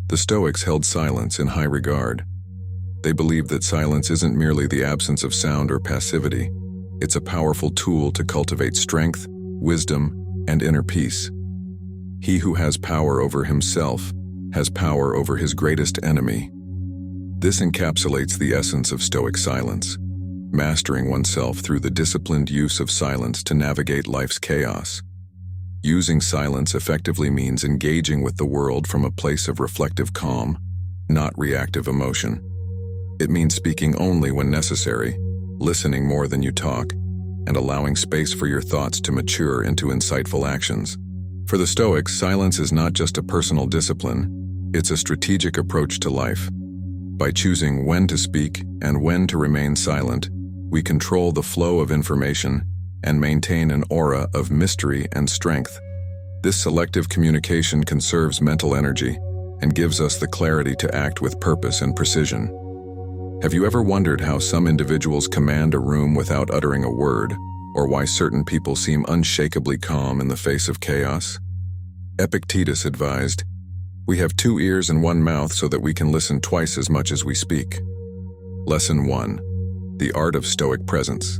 The Stoics held silence in high regard. They believed that silence isn't merely the absence of sound or passivity. It's a powerful tool to cultivate strength, wisdom, and inner peace. He who has power over himself has power over his greatest enemy. This encapsulates the essence of Stoic silence, mastering oneself through the disciplined use of silence to navigate life's chaos. Using silence effectively means engaging with the world from a place of reflective calm, not reactive emotion. It means speaking only when necessary, listening more than you talk, and allowing space for your thoughts to mature into insightful actions. For the Stoics, silence is not just a personal discipline, it's a strategic approach to life. By choosing when to speak and when to remain silent, we control the flow of information and maintain an aura of mystery and strength. This selective communication conserves mental energy and gives us the clarity to act with purpose and precision. Have you ever wondered how some individuals command a room without uttering a word, or why certain people seem unshakably calm in the face of chaos? Epictetus advised, "We have 2 ears and 1 mouth so that we can listen twice as much as we speak." Lesson 1. The Art of Stoic Presence.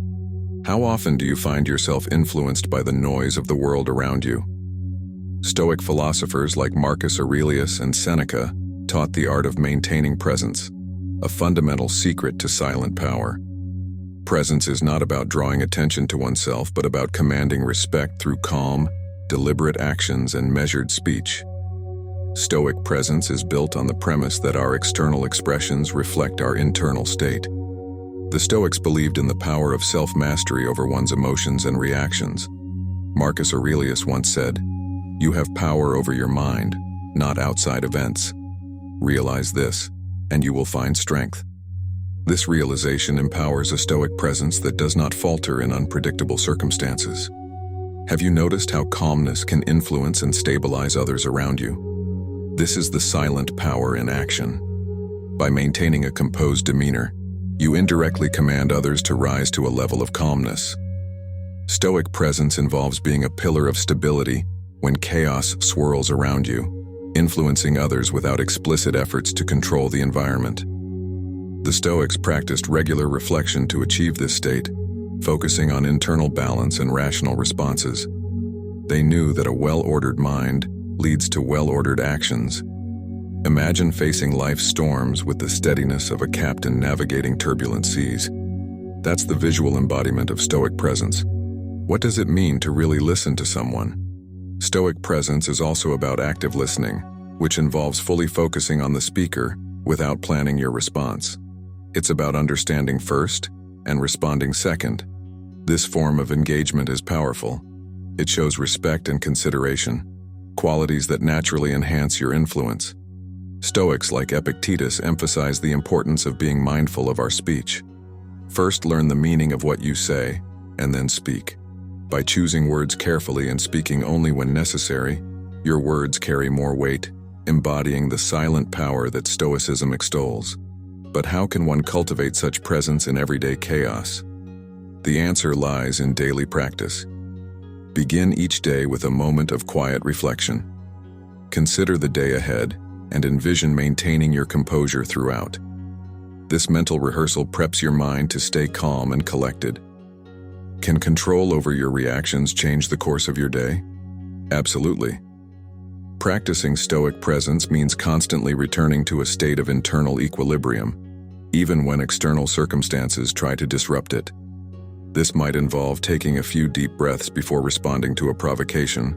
How often do you find yourself influenced by the noise of the world around you? Stoic philosophers like Marcus Aurelius and Seneca taught the art of maintaining presence, a fundamental secret to silent power. Presence is not about drawing attention to oneself, but about commanding respect through calm, deliberate actions and measured speech. Stoic presence is built on the premise that our external expressions reflect our internal state. The Stoics believed in the power of self-mastery over one's emotions and reactions. Marcus Aurelius once said, "You have power over your mind, not outside events. Realize this, and you will find strength." This realization empowers a Stoic presence that does not falter in unpredictable circumstances. Have you noticed how calmness can influence and stabilize others around you? This is the silent power in action. By maintaining a composed demeanor, you indirectly command others to rise to a level of calmness. Stoic presence involves being a pillar of stability when chaos swirls around you, influencing others without explicit efforts to control the environment. The Stoics practiced regular reflection to achieve this state, focusing on internal balance and rational responses. They knew that a well-ordered mind leads to well-ordered actions. Imagine facing life's storms with the steadiness of a captain navigating turbulent seas. That's the visual embodiment of Stoic presence. What does it mean to really listen to someone? Stoic presence is also about active listening, which involves fully focusing on the speaker without planning your response. It's about understanding first and responding second. This form of engagement is powerful. It shows respect and consideration, qualities that naturally enhance your influence. Stoics like Epictetus emphasize the importance of being mindful of our speech. First, learn the meaning of what you say, and then speak. By choosing words carefully and speaking only when necessary, your words carry more weight, embodying the silent power that Stoicism extols. But how can one cultivate such presence in everyday chaos? The answer lies in daily practice. Begin each day with a moment of quiet reflection. Consider the day ahead and envision maintaining your composure throughout. This mental rehearsal preps your mind to stay calm and collected. Can control over your reactions change the course of your day? Absolutely. Practicing Stoic presence means constantly returning to a state of internal equilibrium, even when external circumstances try to disrupt it. This might involve taking a few deep breaths before responding to a provocation,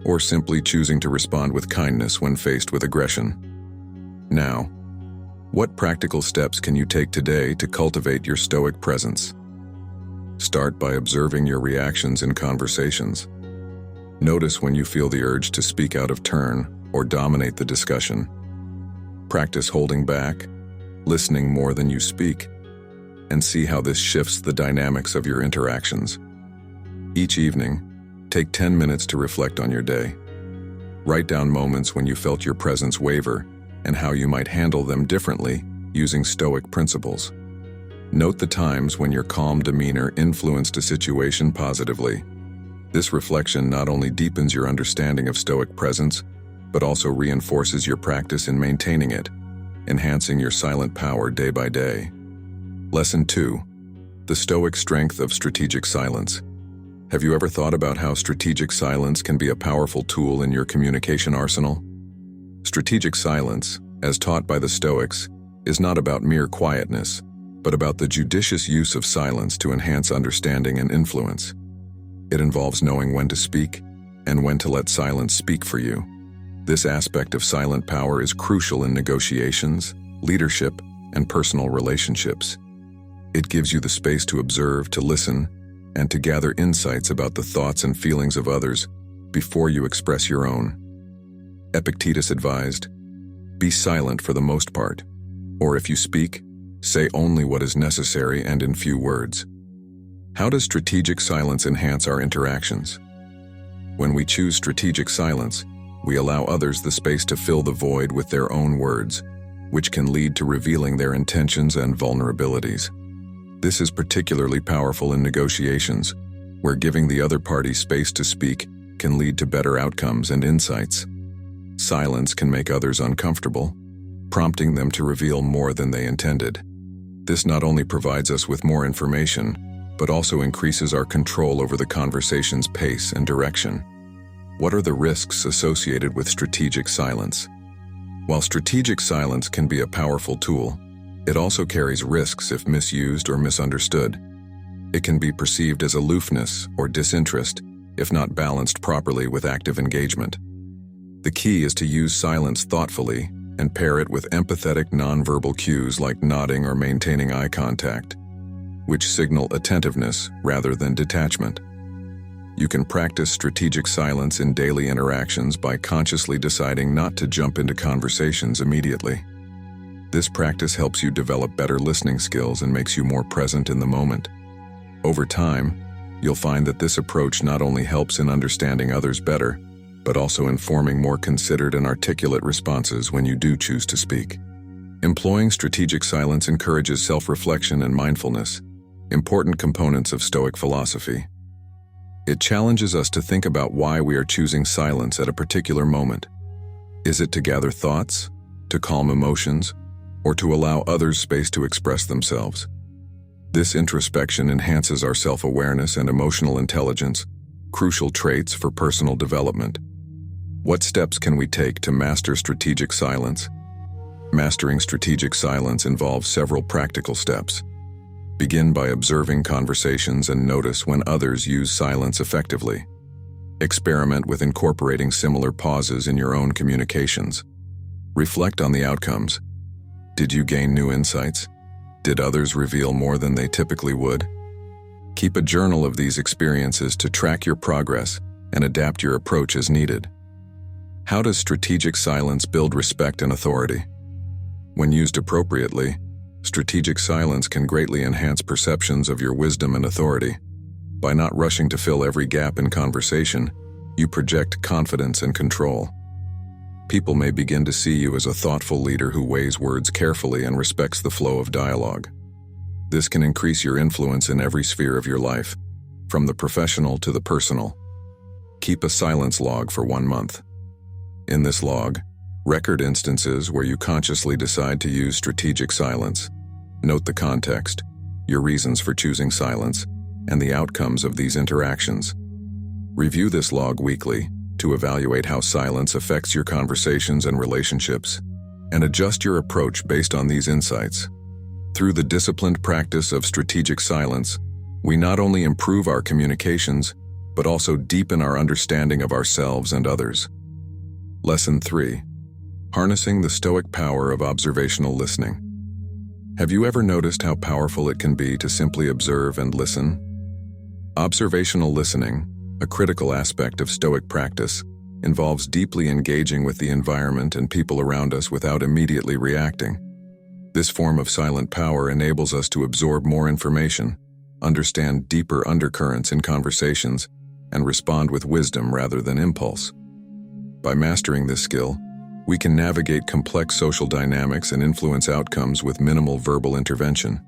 or simply choosing to respond with kindness when faced with aggression. Now, what practical steps can you take today to cultivate your Stoic presence? Start by observing your reactions in conversations. Notice when you feel the urge to speak out of turn or dominate the discussion. Practice holding back, listening more than you speak, and see how this shifts the dynamics of your interactions. Each evening, take 10 minutes to reflect on your day. Write down moments when you felt your presence waver and how you might handle them differently using Stoic principles. Note the times when your calm demeanor influenced a situation positively. This reflection not only deepens your understanding of Stoic presence, but also reinforces your practice in maintaining it, enhancing your silent power day by day. Lesson 2. The Stoic Strength of Strategic Silence. Have you ever thought about how strategic silence can be a powerful tool in your communication arsenal? Strategic silence, as taught by the Stoics, is not about mere quietness, but about the judicious use of silence to enhance understanding and influence. It involves knowing when to speak and when to let silence speak for you. This aspect of silent power is crucial in negotiations, leadership, and personal relationships. It gives you the space to observe, to listen, and to gather insights about the thoughts and feelings of others before you express your own. Epictetus advised, "Be silent for the most part, or if you speak, say only what is necessary and in few words." How does strategic silence enhance our interactions? When we choose strategic silence, we allow others the space to fill the void with their own words, which can lead to revealing their intentions and vulnerabilities. This is particularly powerful in negotiations, where giving the other party space to speak can lead to better outcomes and insights. Silence can make others uncomfortable, prompting them to reveal more than they intended. This not only provides us with more information, but also increases our control over the conversation's pace and direction. What are the risks associated with strategic silence? While strategic silence can be a powerful tool, it also carries risks if misused or misunderstood. It can be perceived as aloofness or disinterest if not balanced properly with active engagement. The key is to use silence thoughtfully and pair it with empathetic nonverbal cues like nodding or maintaining eye contact, which signal attentiveness rather than detachment. You can practice strategic silence in daily interactions by consciously deciding not to jump into conversations immediately. This practice helps you develop better listening skills and makes you more present in the moment. Over time, you'll find that this approach not only helps in understanding others better, but also in forming more considered and articulate responses when you do choose to speak. Employing strategic silence encourages self-reflection and mindfulness, important components of Stoic philosophy. It challenges us to think about why we are choosing silence at a particular moment. Is it to gather thoughts, to calm emotions, or to allow others space to express themselves? This introspection enhances our self-awareness and emotional intelligence, crucial traits for personal development. What steps can we take to master strategic silence? Mastering strategic silence involves several practical steps. Begin by observing conversations and notice when others use silence effectively. Experiment with incorporating similar pauses in your own communications. Reflect on the outcomes. Did you gain new insights? Did others reveal more than they typically would? Keep a journal of these experiences to track your progress and adapt your approach as needed. How does strategic silence build respect and authority? When used appropriately, strategic silence can greatly enhance perceptions of your wisdom and authority. By not rushing to fill every gap in conversation, you project confidence and control. People may begin to see you as a thoughtful leader who weighs words carefully and respects the flow of dialogue. This can increase your influence in every sphere of your life, from the professional to the personal. Keep a silence log for 1 month. In this log, record instances where you consciously decide to use strategic silence. Note the context, your reasons for choosing silence, and the outcomes of these interactions. Review this log weekly to evaluate how silence affects your conversations and relationships, and adjust your approach based on these insights. Through the disciplined practice of strategic silence, we not only improve our communications, but also deepen our understanding of ourselves and others. Lesson 3. Harnessing the Stoic power of observational listening. Have you ever noticed how powerful it can be to simply observe and listen? Observational listening, a critical aspect of Stoic practice, involves deeply engaging with the environment and people around us without immediately reacting. This form of silent power enables us to absorb more information, understand deeper undercurrents in conversations, and respond with wisdom rather than impulse. By mastering this skill, we can navigate complex social dynamics and influence outcomes with minimal verbal intervention.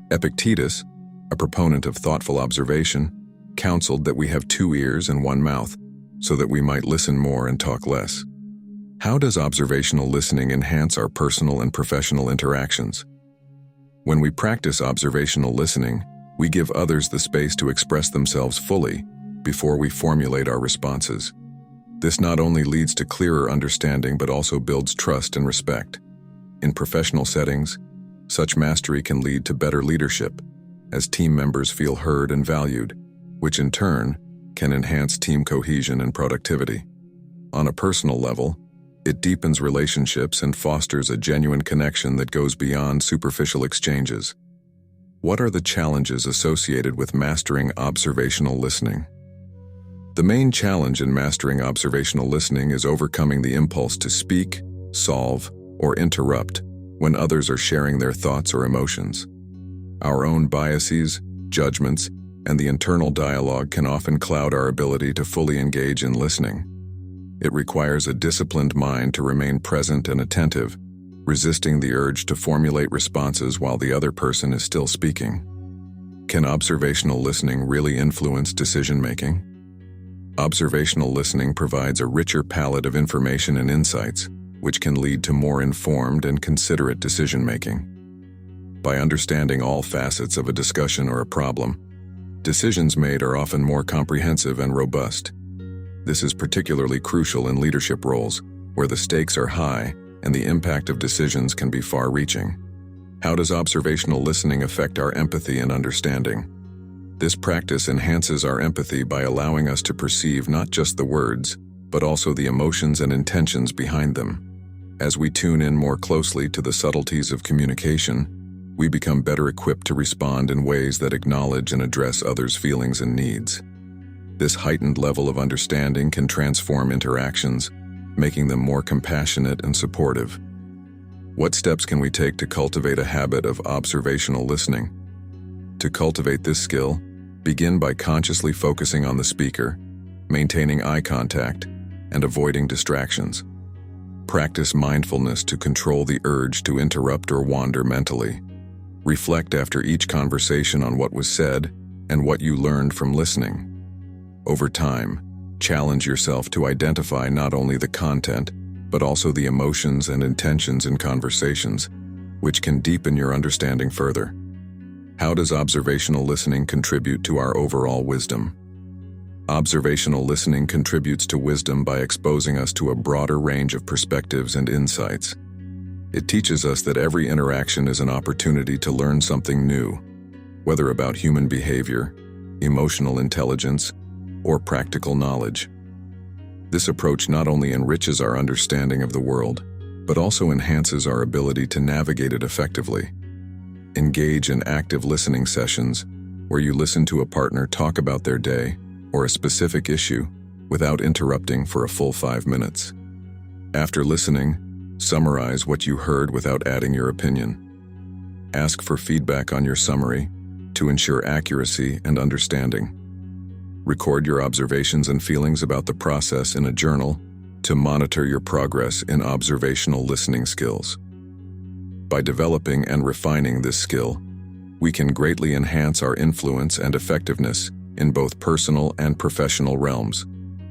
Epictetus, a proponent of thoughtful observation, counseled that we have 2 ears and 1 mouth, so that we might listen more and talk less. How does observational listening enhance our personal and professional interactions? When we practice observational listening, we give others the space to express themselves fully before we formulate our responses. This not only leads to clearer understanding but also builds trust and respect. In professional settings, such mastery can lead to better leadership, as team members feel heard and valued, which in turn can enhance team cohesion and productivity. On a personal level, it deepens relationships and fosters a genuine connection that goes beyond superficial exchanges. What are the challenges associated with mastering observational listening? The main challenge in mastering observational listening is overcoming the impulse to speak, solve, or interrupt when others are sharing their thoughts or emotions. Our own biases, judgments, and the internal dialogue can often cloud our ability to fully engage in listening. It requires a disciplined mind to remain present and attentive, resisting the urge to formulate responses while the other person is still speaking. Can observational listening really influence decision-making? Observational listening provides a richer palette of information and insights, which can lead to more informed and considerate decision-making. By understanding all facets of a discussion or a problem, decisions made are often more comprehensive and robust. This is particularly crucial in leadership roles, where the stakes are high and the impact of decisions can be far-reaching. How does observational listening affect our empathy and understanding? This practice enhances our empathy by allowing us to perceive not just the words, but also the emotions and intentions behind them. As we tune in more closely to the subtleties of communication, we become better equipped to respond in ways that acknowledge and address others' feelings and needs. This heightened level of understanding can transform interactions, making them more compassionate and supportive. What steps can we take to cultivate a habit of observational listening? To cultivate this skill, begin by consciously focusing on the speaker, maintaining eye contact, and avoiding distractions. Practice mindfulness to control the urge to interrupt or wander mentally. Reflect after each conversation on what was said and what you learned from listening. Over time, challenge yourself to identify not only the content, but also the emotions and intentions in conversations, which can deepen your understanding further. How does observational listening contribute to our overall wisdom? Observational listening contributes to wisdom by exposing us to a broader range of perspectives and insights. It teaches us that every interaction is an opportunity to learn something new, whether about human behavior, emotional intelligence, or practical knowledge. This approach not only enriches our understanding of the world, but also enhances our ability to navigate it effectively. Engage in active listening sessions, where you listen to a partner talk about their day or a specific issue without interrupting for a full 5 minutes. After listening, summarize what you heard without adding your opinion. Ask for feedback on your summary to ensure accuracy and understanding. Record your observations and feelings about the process in a journal to monitor your progress in observational listening skills. By developing and refining this skill, we can greatly enhance our influence and effectiveness in both personal and professional realms,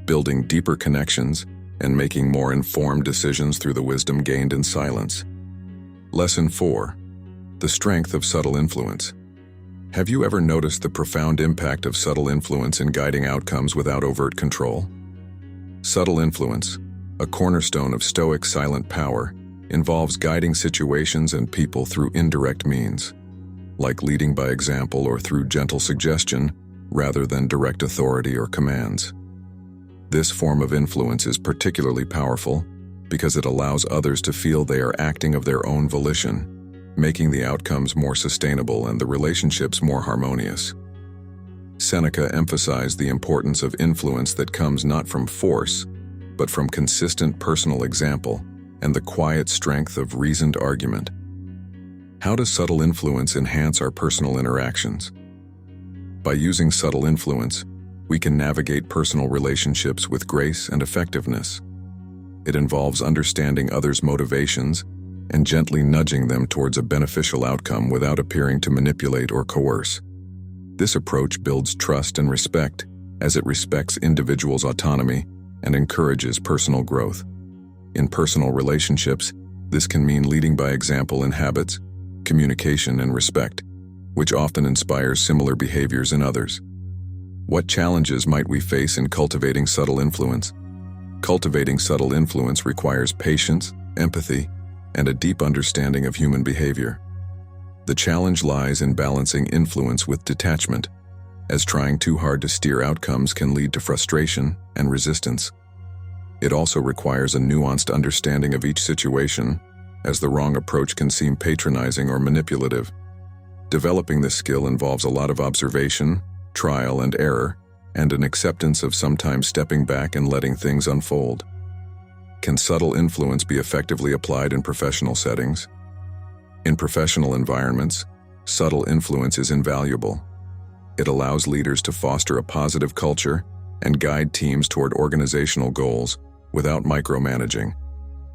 building deeper connections and making more informed decisions through the wisdom gained in silence. Lesson 4. The strength of subtle influence. Have you ever noticed the profound impact of subtle influence in guiding outcomes without overt control? Subtle influence, a cornerstone of Stoic silent power, involves guiding situations and people through indirect means, like leading by example or through gentle suggestion, rather than direct authority or commands. This form of influence is particularly powerful because it allows others to feel they are acting of their own volition, making the outcomes more sustainable and the relationships more harmonious. Seneca emphasized the importance of influence that comes not from force, but from consistent personal example and the quiet strength of reasoned argument. How does subtle influence enhance our personal interactions? By using subtle influence, we can navigate personal relationships with grace and effectiveness. It involves understanding others' motivations and gently nudging them towards a beneficial outcome without appearing to manipulate or coerce. This approach builds trust and respect as it respects individuals' autonomy and encourages personal growth. In personal relationships, this can mean leading by example in habits, communication, and respect, which often inspires similar behaviors in others. What challenges might we face in cultivating subtle influence? Cultivating subtle influence requires patience, empathy, and a deep understanding of human behavior. The challenge lies in balancing influence with detachment, as trying too hard to steer outcomes can lead to frustration and resistance. It also requires a nuanced understanding of each situation, as the wrong approach can seem patronizing or manipulative. Developing this skill involves a lot of observation, trial and error, and an acceptance of sometimes stepping back and letting things unfold. Can subtle influence be effectively applied in professional settings? In professional environments, subtle influence is invaluable. It allows leaders to foster a positive culture and guide teams toward organizational goals without micromanaging,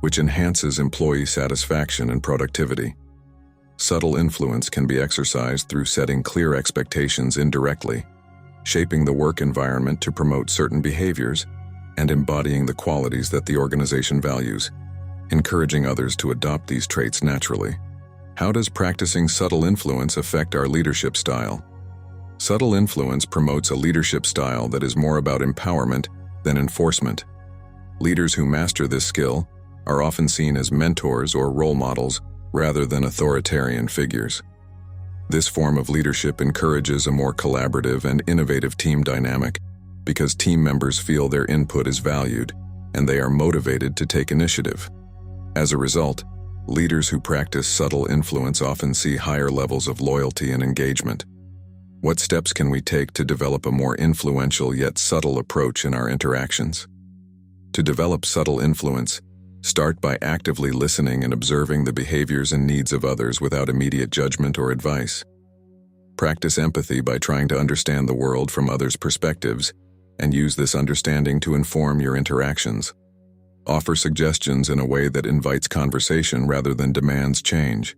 which enhances employee satisfaction and productivity. Subtle influence can be exercised through setting clear expectations indirectly, shaping the work environment to promote certain behaviors, and embodying the qualities that the organization values, encouraging others to adopt these traits naturally. How does practicing subtle influence affect our leadership style? Subtle influence promotes a leadership style that is more about empowerment than enforcement. Leaders who master this skill are often seen as mentors or role models rather than authoritarian figures. This form of leadership encourages a more collaborative and innovative team dynamic because team members feel their input is valued and they are motivated to take initiative. As a result, leaders who practice subtle influence often see higher levels of loyalty and engagement. What steps can we take to develop a more influential yet subtle approach in our interactions? To develop subtle influence, start by actively listening and observing the behaviors and needs of others without immediate judgment or advice. Practice empathy by trying to understand the world from others' perspectives and use this understanding to inform your interactions. Offer suggestions in a way that invites conversation rather than demands change.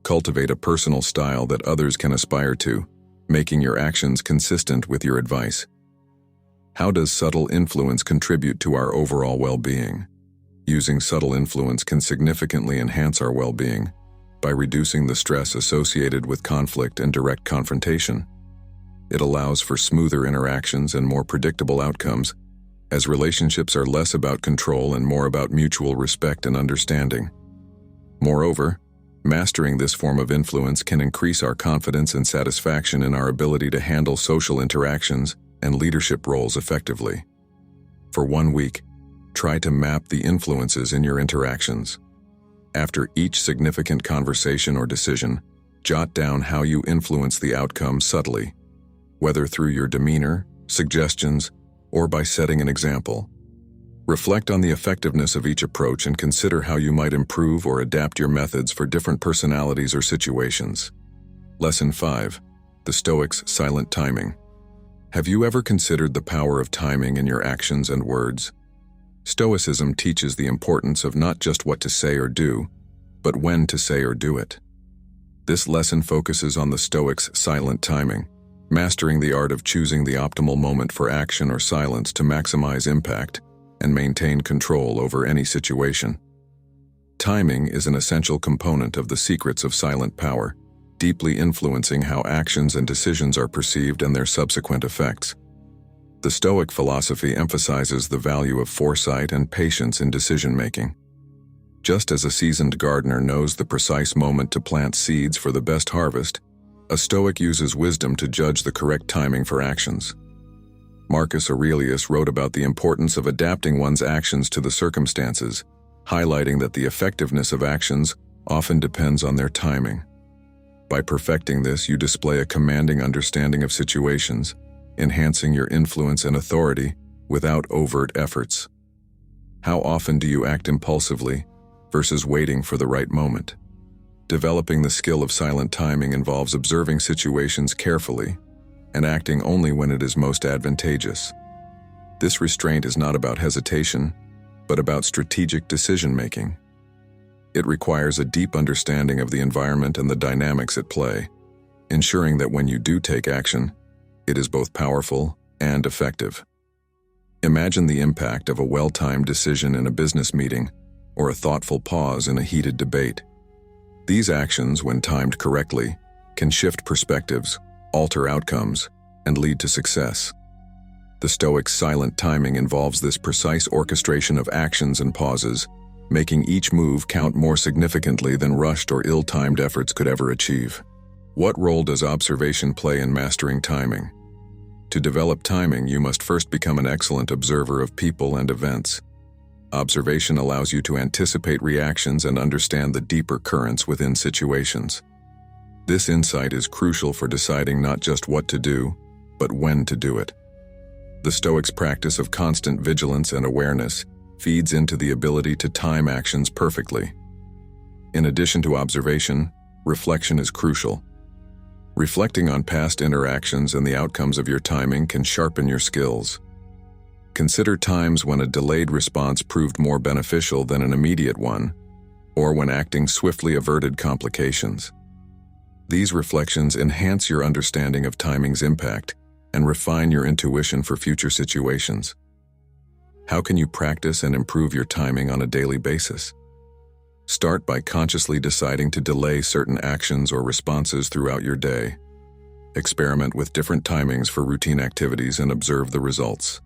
Cultivate a personal style that others can aspire to, making your actions consistent with your advice. How does subtle influence contribute to our overall well-being? Using subtle influence can significantly enhance our well-being by reducing the stress associated with conflict and direct confrontation. It allows for smoother interactions and more predictable outcomes, as relationships are less about control and more about mutual respect and understanding. Moreover, mastering this form of influence can increase our confidence and satisfaction in our ability to handle social interactions and leadership roles effectively. For 1 week, try to map the influences in your interactions. After each significant conversation or decision, jot down how you influence the outcome subtly, whether through your demeanor, suggestions, or by setting an example. Reflect on the effectiveness of each approach and consider how you might improve or adapt your methods for different personalities or situations. Lesson 5. The Stoics' Silent Timing. Have you ever considered the power of timing in your actions and words? Stoicism teaches the importance of not just what to say or do, but when to say or do it. This lesson focuses on the Stoics' silent timing, mastering the art of choosing the optimal moment for action or silence to maximize impact and maintain control over any situation. Timing is an essential component of the secrets of silent power, deeply influencing how actions and decisions are perceived and their subsequent effects. The Stoic philosophy emphasizes the value of foresight and patience in decision-making. Just as a seasoned gardener knows the precise moment to plant seeds for the best harvest, a Stoic uses wisdom to judge the correct timing for actions. Marcus Aurelius wrote about the importance of adapting one's actions to the circumstances, highlighting that the effectiveness of actions often depends on their timing. By perfecting this, you display a commanding understanding of situations, enhancing your influence and authority without overt efforts. How often do you act impulsively versus waiting for the right moment? Developing the skill of silent timing involves observing situations carefully and acting only when it is most advantageous. This restraint is not about hesitation, but about strategic decision-making. It requires a deep understanding of the environment and the dynamics at play, ensuring that when you do take action, it is both powerful and effective. Imagine the impact of a well-timed decision in a business meeting or a thoughtful pause in a heated debate. These actions, when timed correctly, can shift perspectives, alter outcomes, and lead to success. The Stoics' silent timing involves this precise orchestration of actions and pauses, making each move count more significantly than rushed or ill-timed efforts could ever achieve. What role does observation play in mastering timing? To develop timing, you must first become an excellent observer of people and events. Observation allows you to anticipate reactions and understand the deeper currents within situations. This insight is crucial for deciding not just what to do, but when to do it. The Stoics' practice of constant vigilance and awareness feeds into the ability to time actions perfectly. In addition to observation, reflection is crucial. Reflecting on past interactions and the outcomes of your timing can sharpen your skills. Consider times when a delayed response proved more beneficial than an immediate one, or when acting swiftly averted complications. These reflections enhance your understanding of timing's impact and refine your intuition for future situations. How can you practice and improve your timing on a daily basis? Start by consciously deciding to delay certain actions or responses throughout your day. Experiment with different timings for routine activities and observe the results.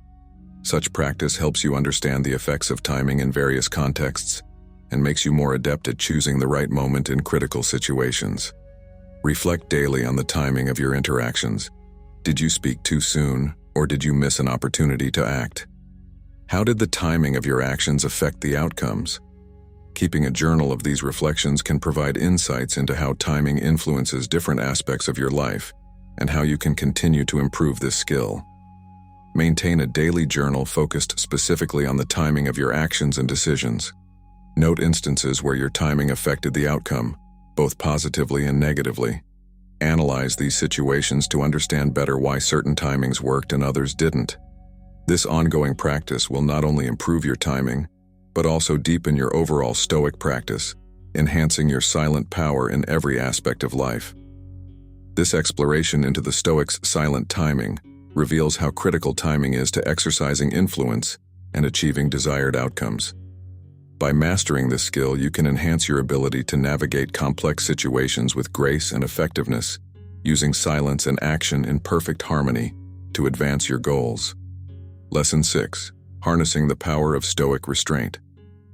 Such practice helps you understand the effects of timing in various contexts and makes you more adept at choosing the right moment in critical situations. Reflect daily on the timing of your interactions. Did you speak too soon, or did you miss an opportunity to act? How did the timing of your actions affect the outcomes? Keeping a journal of these reflections can provide insights into how timing influences different aspects of your life and how you can continue to improve this skill. Maintain a daily journal focused specifically on the timing of your actions and decisions. Note instances where your timing affected the outcome, both positively and negatively. Analyze these situations to understand better why certain timings worked and others didn't. This ongoing practice will not only improve your timing, but also deepen your overall Stoic practice, enhancing your silent power in every aspect of life. This exploration into the Stoics' silent timing reveals how critical timing is to exercising influence and achieving desired outcomes. By mastering this skill, you can enhance your ability to navigate complex situations with grace and effectiveness, using silence and action in perfect harmony to advance your goals. Lesson 6. Harnessing the power of Stoic restraint.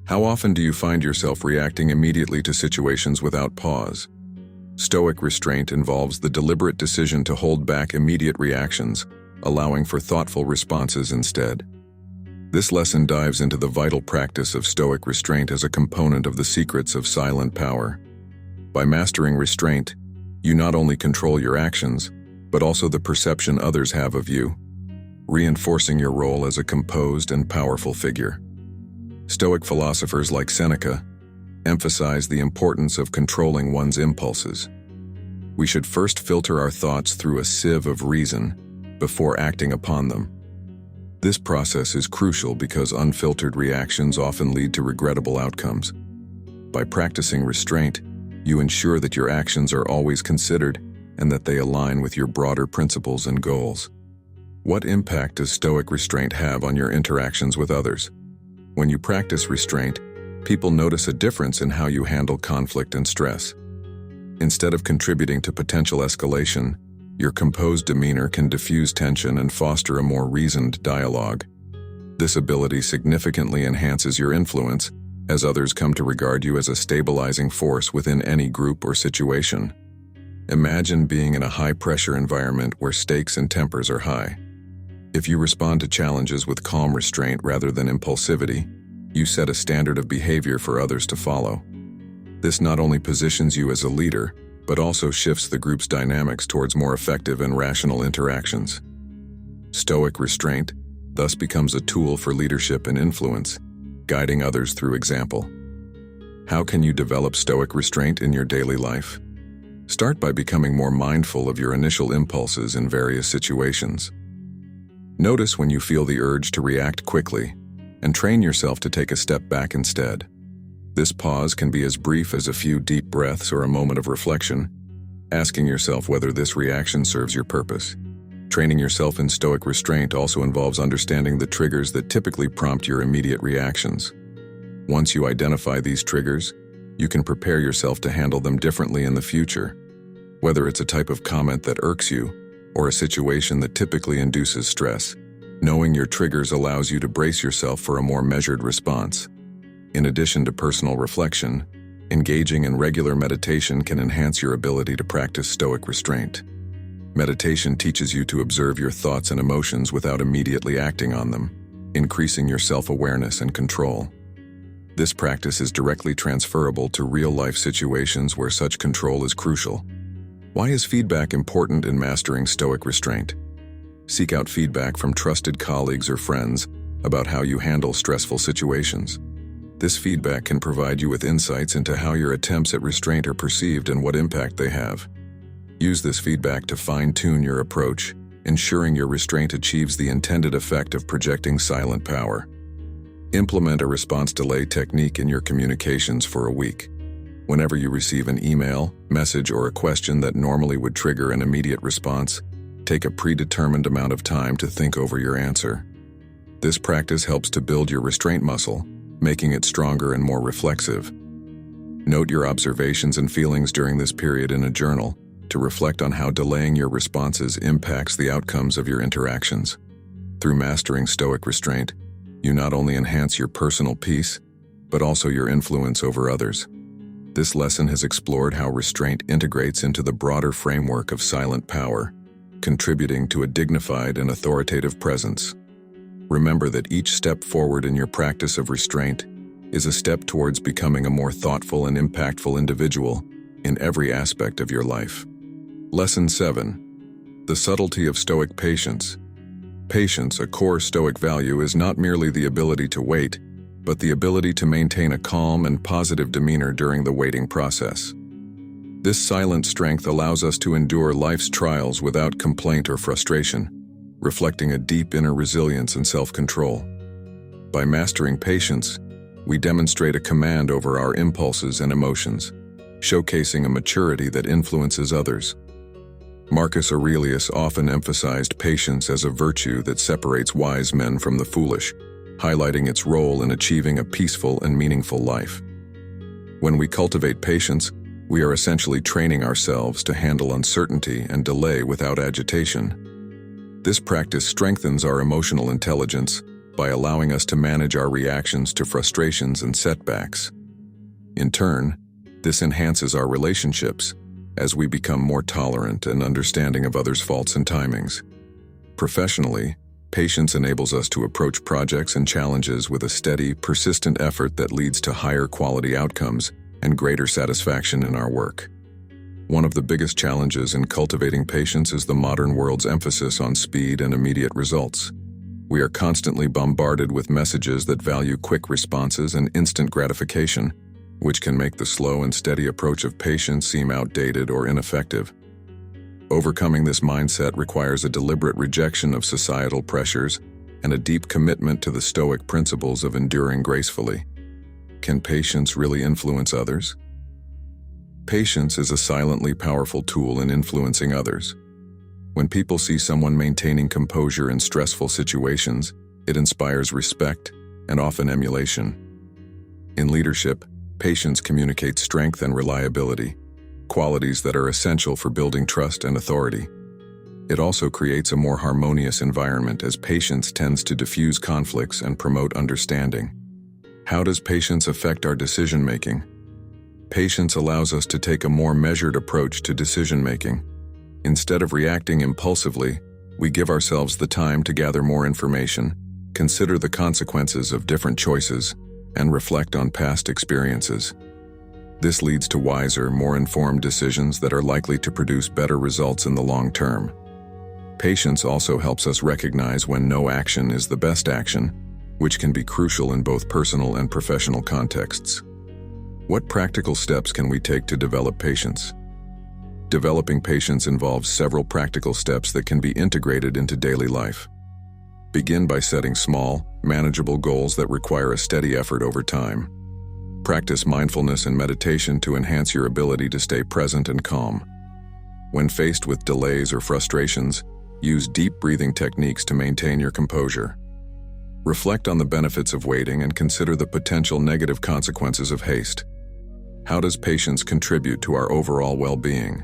How often do you find yourself reacting immediately to situations without pause? Stoic restraint involves the deliberate decision to hold back immediate reactions, allowing for thoughtful responses instead. This lesson dives into the vital practice of Stoic restraint as a component of the secrets of silent power. By mastering restraint, you not only control your actions, but also the perception others have of you, reinforcing your role as a composed and powerful figure. Stoic philosophers like Seneca emphasize the importance of controlling one's impulses. We should first filter our thoughts through a sieve of reason before acting upon them. This process is crucial because unfiltered reactions often lead to regrettable outcomes. By practicing restraint, you ensure that your actions are always considered and that they align with your broader principles and goals. What impact does Stoic restraint have on your interactions with others? When you practice restraint, people notice a difference in how you handle conflict and stress. Instead of contributing to potential escalation, your composed demeanor can diffuse tension and foster a more reasoned dialogue. This ability significantly enhances your influence, as others come to regard you as a stabilizing force within any group or situation. Imagine being in a high-pressure environment where stakes and tempers are high. If you respond to challenges with calm restraint rather than impulsivity, you set a standard of behavior for others to follow. This not only positions you as a leader, but also shifts the group's dynamics towards more effective and rational interactions. Stoic restraint thus becomes a tool for leadership and influence, guiding others through example. How can you develop Stoic restraint in your daily life? Start by becoming more mindful of your initial impulses in various situations. Notice when you feel the urge to react quickly, and train yourself to take a step back instead. This pause can be as brief as a few deep breaths or a moment of reflection, asking yourself whether this reaction serves your purpose. Training yourself in Stoic restraint also involves understanding the triggers that typically prompt your immediate reactions. Once you identify these triggers, you can prepare yourself to handle them differently in the future, whether it's a type of comment that irks you or a situation that typically induces stress. Knowing your triggers allows you to brace yourself for a more measured response. In addition to personal reflection, engaging in regular meditation can enhance your ability to practice Stoic restraint. Meditation teaches you to observe your thoughts and emotions without immediately acting on them, increasing your self-awareness and control. This practice is directly transferable to real-life situations where such control is crucial. Why is feedback important in mastering Stoic restraint? Seek out feedback from trusted colleagues or friends about how you handle stressful situations. This feedback can provide you with insights into how your attempts at restraint are perceived and what impact they have. Use this feedback to fine-tune your approach, ensuring your restraint achieves the intended effect of projecting silent power. Implement a response delay technique in your communications for a week. Whenever you receive an email, message, or a question that normally would trigger an immediate response, take a predetermined amount of time to think over your answer. This practice helps to build your restraint muscle, making it stronger and more reflexive. Note your observations and feelings during this period in a journal to reflect on how delaying your responses impacts the outcomes of your interactions. Through mastering Stoic restraint, you not only enhance your personal peace, but also your influence over others. This lesson has explored how restraint integrates into the broader framework of silent power, contributing to a dignified and authoritative presence. Remember that each step forward in your practice of restraint is a step towards becoming a more thoughtful and impactful individual in every aspect of your life. Lesson 7. The subtlety of Stoic patience. Patience, a core Stoic value, is not merely the ability to wait, but the ability to maintain a calm and positive demeanor during the waiting process. This silent strength allows us to endure life's trials without complaint or frustration, reflecting a deep inner resilience and self-control. By mastering patience, we demonstrate a command over our impulses and emotions, showcasing a maturity that influences others. Marcus Aurelius often emphasized patience as a virtue that separates wise men from the foolish, highlighting its role in achieving a peaceful and meaningful life. When we cultivate patience, we are essentially training ourselves to handle uncertainty and delay without agitation. This practice strengthens our emotional intelligence by allowing us to manage our reactions to frustrations and setbacks. In turn, this enhances our relationships as we become more tolerant and understanding of others' faults and timings. Professionally, patience enables us to approach projects and challenges with a steady, persistent effort that leads to higher quality outcomes and greater satisfaction in our work. One of the biggest challenges in cultivating patience is the modern world's emphasis on speed and immediate results. We are constantly bombarded with messages that value quick responses and instant gratification, which can make the slow and steady approach of patience seem outdated or ineffective. Overcoming this mindset requires a deliberate rejection of societal pressures and a deep commitment to the Stoic principles of enduring gracefully. Can patience really influence others? Patience is a silently powerful tool in influencing others. When people see someone maintaining composure in stressful situations, it inspires respect and often emulation. In leadership, patience communicates strength and reliability, qualities that are essential for building trust and authority. It also creates a more harmonious environment as patience tends to diffuse conflicts and promote understanding. How does patience affect our decision-making? Patience allows us to take a more measured approach to decision-making. Instead of reacting impulsively, we give ourselves the time to gather more information, consider the consequences of different choices, and reflect on past experiences. This leads to wiser, more informed decisions that are likely to produce better results in the long term. Patience also helps us recognize when no action is the best action, which can be crucial in both personal and professional contexts. What practical steps can we take to develop patience? Developing patience involves several practical steps that can be integrated into daily life. Begin by setting small, manageable goals that require a steady effort over time. Practice mindfulness and meditation to enhance your ability to stay present and calm. When faced with delays or frustrations, use deep breathing techniques to maintain your composure. Reflect on the benefits of waiting and consider the potential negative consequences of haste. How does patience contribute to our overall well-being?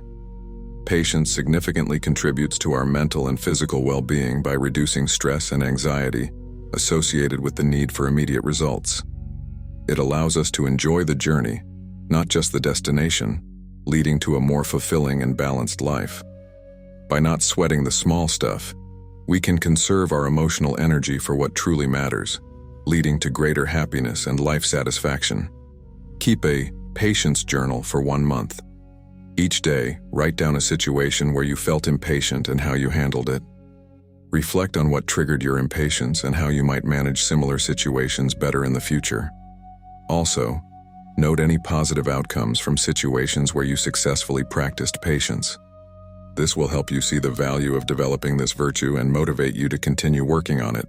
Patience significantly contributes to our mental and physical well-being by reducing stress and anxiety associated with the need for immediate results. It allows us to enjoy the journey, not just the destination, leading to a more fulfilling and balanced life. By not sweating the small stuff, we can conserve our emotional energy for what truly matters, leading to greater happiness and life satisfaction. Keep a patience journal for 1 month. Each day, write down a situation where you felt impatient and how you handled it. Reflect on what triggered your impatience and how you might manage similar situations better in the future. Also, note any positive outcomes from situations where you successfully practiced patience. This will help you see the value of developing this virtue and motivate you to continue working on it.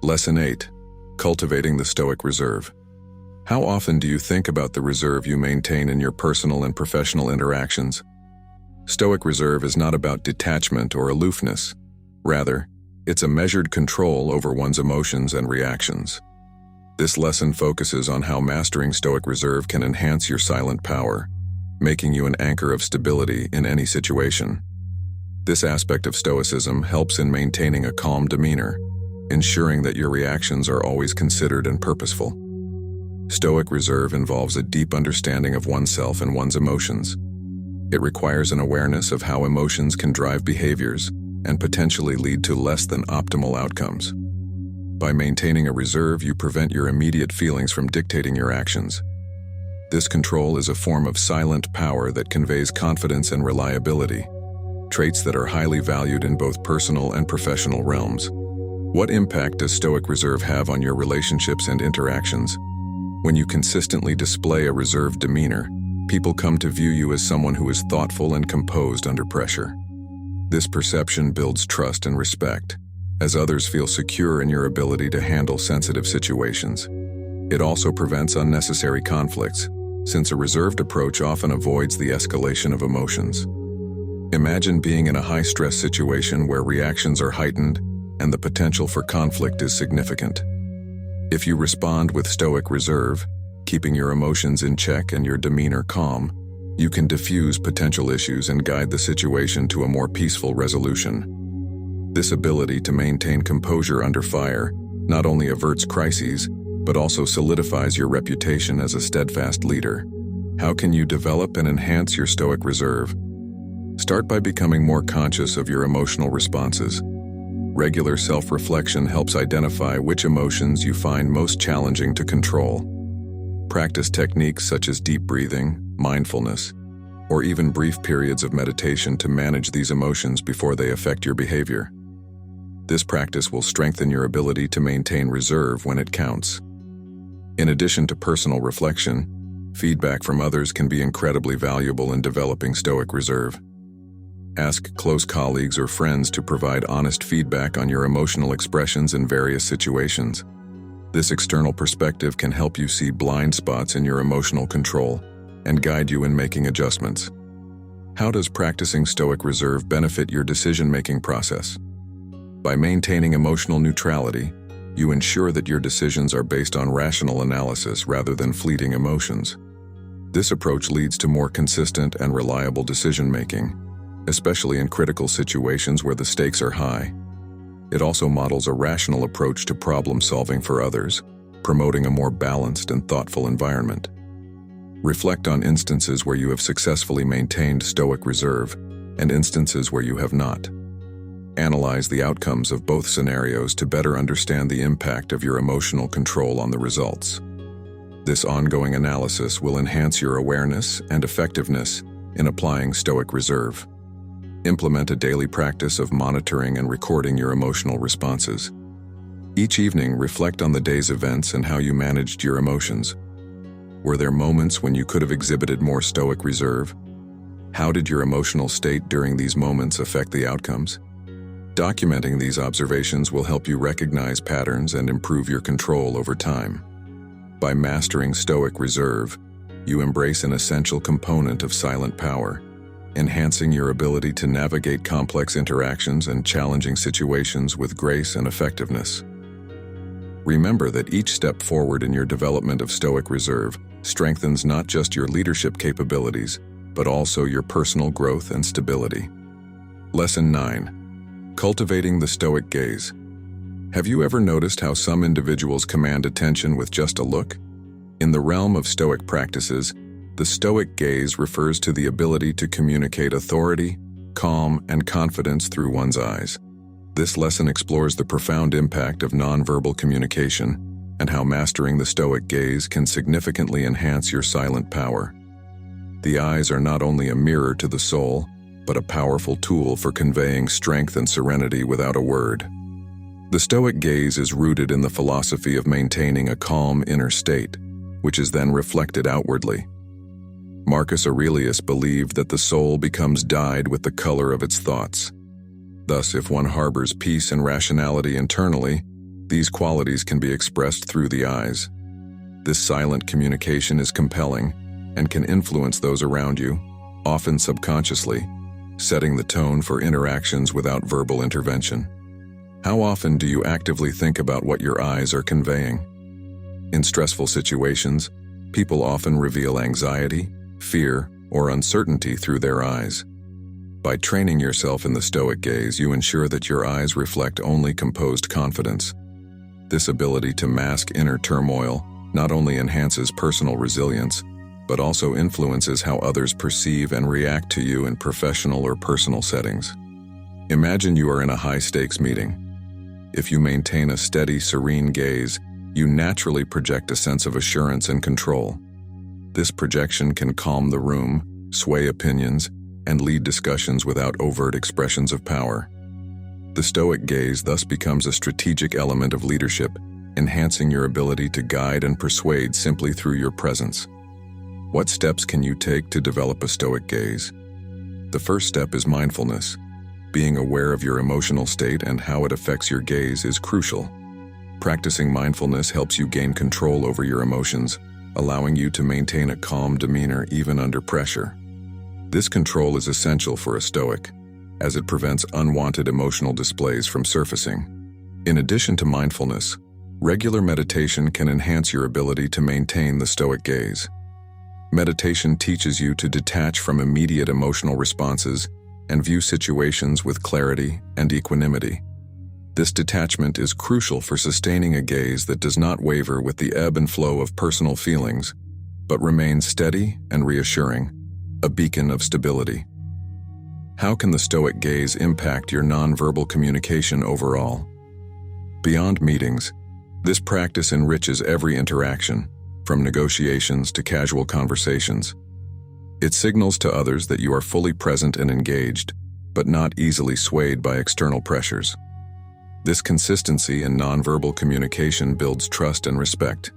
Lesson 8. Cultivating the Stoic Reserve. How often do you think about the reserve you maintain in your personal and professional interactions? Stoic reserve is not about detachment or aloofness. Rather, it's a measured control over one's emotions and reactions. This lesson focuses on how mastering Stoic reserve can enhance your silent power, making you an anchor of stability in any situation. This aspect of Stoicism helps in maintaining a calm demeanor, ensuring that your reactions are always considered and purposeful. Stoic reserve involves a deep understanding of oneself and one's emotions. It requires an awareness of how emotions can drive behaviors and potentially lead to less than optimal outcomes. By maintaining a reserve, you prevent your immediate feelings from dictating your actions. This control is a form of silent power that conveys confidence and reliability, traits that are highly valued in both personal and professional realms. What impact does Stoic reserve have on your relationships and interactions? When you consistently display a reserved demeanor, people come to view you as someone who is thoughtful and composed under pressure. This perception builds trust and respect, as others feel secure in your ability to handle sensitive situations. It also prevents unnecessary conflicts, since a reserved approach often avoids the escalation of emotions. Imagine being in a high-stress situation where reactions are heightened and the potential for conflict is significant. If you respond with Stoic reserve, keeping your emotions in check and your demeanor calm, you can diffuse potential issues and guide the situation to a more peaceful resolution. This ability to maintain composure under fire not only averts crises, but also solidifies your reputation as a steadfast leader. How can you develop and enhance your Stoic reserve? Start by becoming more conscious of your emotional responses. Regular self-reflection helps identify which emotions you find most challenging to control. Practice techniques such as deep breathing, mindfulness, or even brief periods of meditation to manage these emotions before they affect your behavior. This practice will strengthen your ability to maintain reserve when it counts. In addition to personal reflection, feedback from others can be incredibly valuable in developing Stoic reserve. Ask close colleagues or friends to provide honest feedback on your emotional expressions in various situations. This external perspective can help you see blind spots in your emotional control and guide you in making adjustments. How does practicing Stoic reserve benefit your decision-making process? By maintaining emotional neutrality, you ensure that your decisions are based on rational analysis rather than fleeting emotions. This approach leads to more consistent and reliable decision-making, especially in critical situations where the stakes are high. It also models a rational approach to problem-solving for others, promoting a more balanced and thoughtful environment. Reflect on instances where you have successfully maintained Stoic reserve and instances where you have not. Analyze the outcomes of both scenarios to better understand the impact of your emotional control on the results. This ongoing analysis will enhance your awareness and effectiveness in applying Stoic reserve. Implement a daily practice of monitoring and recording your emotional responses. Each evening, reflect on the day's events and how you managed your emotions. Were there moments when you could have exhibited more Stoic reserve? How did your emotional state during these moments affect the outcomes? Documenting these observations will help you recognize patterns and improve your control over time. By mastering Stoic reserve, you embrace an essential component of silent power, enhancing your ability to navigate complex interactions and challenging situations with grace and effectiveness. Remember that each step forward in your development of Stoic reserve strengthens not just your leadership capabilities, but also your personal growth and stability. Lesson 9. Cultivating the Stoic gaze. Have you ever noticed how some individuals command attention with just a look? In the realm of Stoic practices, the Stoic gaze refers to the ability to communicate authority, calm, and confidence through one's eyes. This lesson explores the profound impact of nonverbal communication and how mastering the Stoic gaze can significantly enhance your silent power. The eyes are not only a mirror to the soul, but a powerful tool for conveying strength and serenity without a word. The Stoic gaze is rooted in the philosophy of maintaining a calm inner state, which is then reflected outwardly. Marcus Aurelius believed that the soul becomes dyed with the color of its thoughts. Thus, if one harbors peace and rationality internally, these qualities can be expressed through the eyes. This silent communication is compelling and can influence those around you, often subconsciously, setting the tone for interactions without verbal intervention. How often do you actively think about what your eyes are conveying? In stressful situations, people often reveal anxiety, fear, or uncertainty through their eyes. By training yourself in the Stoic gaze, you ensure that your eyes reflect only composed confidence. This ability to mask inner turmoil not only enhances personal resilience, but also influences how others perceive and react to you in professional or personal settings. Imagine you are in a high-stakes meeting. If you maintain a steady, serene gaze, you naturally project a sense of assurance and control. This projection can calm the room, sway opinions, and lead discussions without overt expressions of power. The Stoic gaze thus becomes a strategic element of leadership, enhancing your ability to guide and persuade simply through your presence. What steps can you take to develop a Stoic gaze? The first step is mindfulness. Being aware of your emotional state and how it affects your gaze is crucial. Practicing mindfulness helps you gain control over your emotions, allowing you to maintain a calm demeanor even under pressure. This control is essential for a Stoic, as it prevents unwanted emotional displays from surfacing. In addition to mindfulness, regular meditation can enhance your ability to maintain the Stoic gaze. Meditation teaches you to detach from immediate emotional responses and view situations with clarity and equanimity. This detachment is crucial for sustaining a gaze that does not waver with the ebb and flow of personal feelings, but remains steady and reassuring, a beacon of stability. How can the Stoic gaze impact your nonverbal communication overall? Beyond meetings, this practice enriches every interaction, from negotiations to casual conversations. It signals to others that you are fully present and engaged, but not easily swayed by external pressures. This consistency in nonverbal communication builds trust and respect,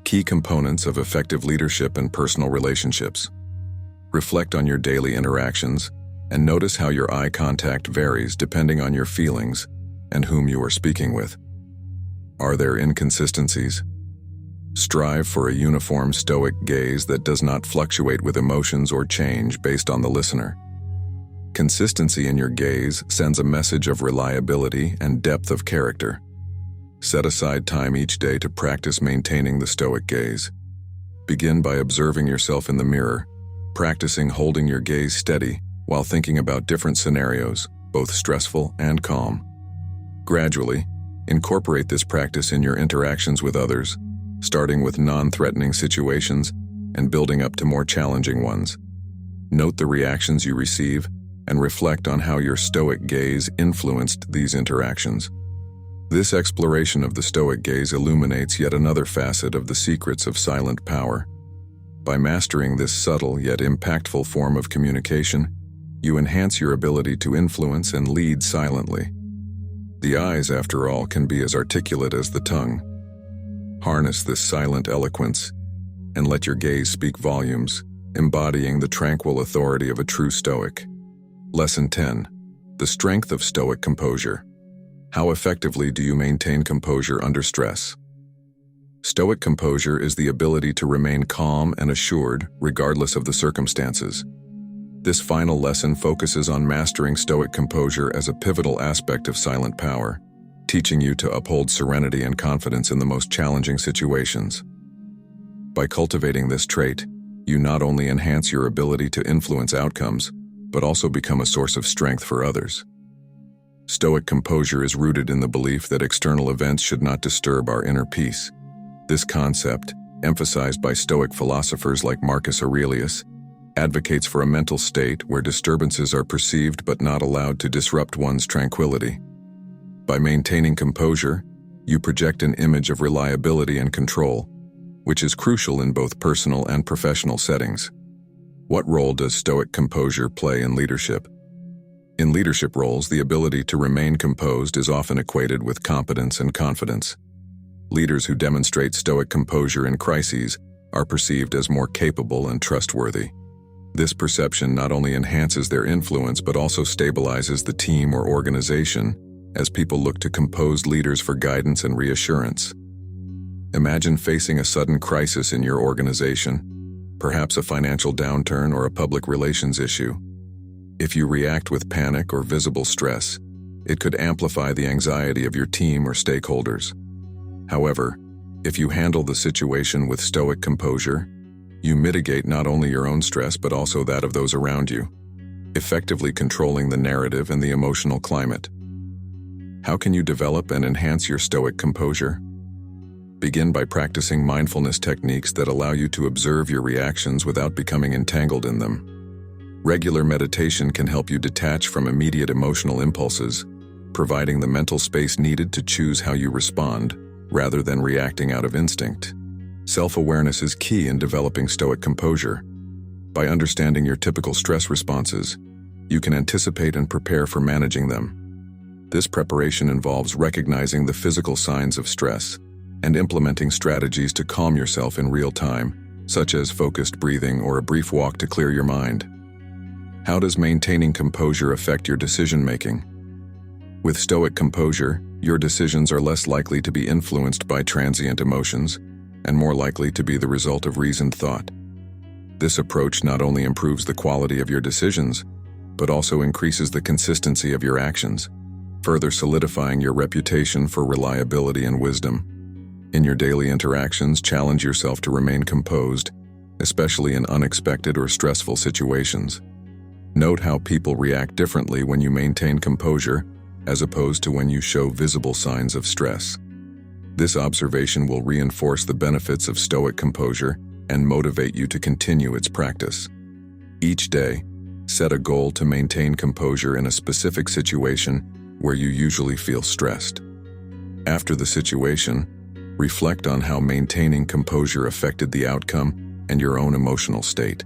key components of effective leadership and personal relationships. Reflect on your daily interactions and notice how your eye contact varies depending on your feelings and whom you are speaking with. Are there inconsistencies? Strive for a uniform Stoic gaze that does not fluctuate with emotions or change based on the listener. Consistency in your gaze sends a message of reliability and depth of character. Set aside time each day to practice maintaining the Stoic gaze. Begin by observing yourself in the mirror, practicing holding your gaze steady while thinking about different scenarios, both stressful and calm. Gradually, incorporate this practice in your interactions with others, starting with non-threatening situations and building up to more challenging ones. Note the reactions you receive and reflect on how your Stoic gaze influenced these interactions. This exploration of the Stoic gaze illuminates yet another facet of the secrets of silent power. By mastering this subtle yet impactful form of communication, you enhance your ability to influence and lead silently. The eyes, after all, can be as articulate as the tongue. Harness this silent eloquence and let your gaze speak volumes, embodying the tranquil authority of a true Stoic. Lesson 10. The strength of Stoic composure. How effectively do you maintain composure under stress? Stoic composure is the ability to remain calm and assured regardless of the circumstances. This final lesson focuses on mastering Stoic composure as a pivotal aspect of silent power, teaching you to uphold serenity and confidence in the most challenging situations. By cultivating this trait, you not only enhance your ability to influence outcomes, but also become a source of strength for others. Stoic composure is rooted in the belief that external events should not disturb our inner peace. This concept, emphasized by Stoic philosophers like Marcus Aurelius, advocates for a mental state where disturbances are perceived but not allowed to disrupt one's tranquility. By maintaining composure, you project an image of reliability and control, which is crucial in both personal and professional settings. What role does Stoic composure play in leadership? In leadership roles, the ability to remain composed is often equated with competence and confidence. Leaders who demonstrate Stoic composure in crises are perceived as more capable and trustworthy. This perception not only enhances their influence but also stabilizes the team or organization as people look to composed leaders for guidance and reassurance. Imagine facing a sudden crisis in your organization, perhaps a financial downturn or a public relations issue. If you react with panic or visible stress, it could amplify the anxiety of your team or stakeholders. However, if you handle the situation with Stoic composure, you mitigate not only your own stress but also that of those around you, effectively controlling the narrative and the emotional climate. How can you develop and enhance your Stoic composure? Begin by practicing mindfulness techniques that allow you to observe your reactions without becoming entangled in them. Regular meditation can help you detach from immediate emotional impulses, providing the mental space needed to choose how you respond, rather than reacting out of instinct. Self-awareness is key in developing Stoic composure. By understanding your typical stress responses, you can anticipate and prepare for managing them. This preparation involves recognizing the physical signs of stress and implementing strategies to calm yourself in real time, such as focused breathing or a brief walk to clear your mind. How does maintaining composure affect your decision-making? With Stoic composure, your decisions are less likely to be influenced by transient emotions and more likely to be the result of reasoned thought. This approach not only improves the quality of your decisions, but also increases the consistency of your actions, further solidifying your reputation for reliability and wisdom. In your daily interactions, challenge yourself to remain composed, especially in unexpected or stressful situations. Note how people react differently when you maintain composure, as opposed to when you show visible signs of stress. This observation will reinforce the benefits of Stoic composure and motivate you to continue its practice. Each day, set a goal to maintain composure in a specific situation where you usually feel stressed. After the situation, reflect on how maintaining composure affected the outcome and your own emotional state.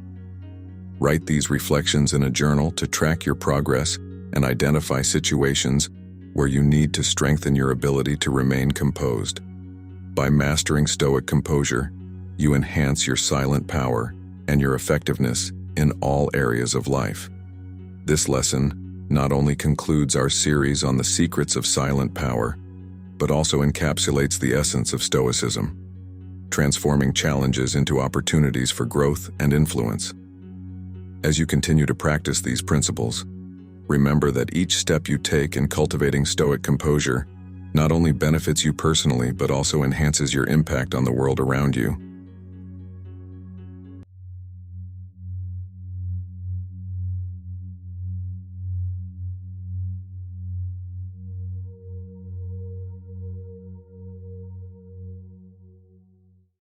Write these reflections in a journal to track your progress and identify situations where you need to strengthen your ability to remain composed. By mastering Stoic composure, you enhance your silent power and your effectiveness in all areas of life. This lesson not only concludes our series on the secrets of silent power, but also encapsulates the essence of Stoicism, transforming challenges into opportunities for growth and influence. As you continue to practice these principles, remember that each step you take in cultivating Stoic composure not only benefits you personally but also enhances your impact on the world around you.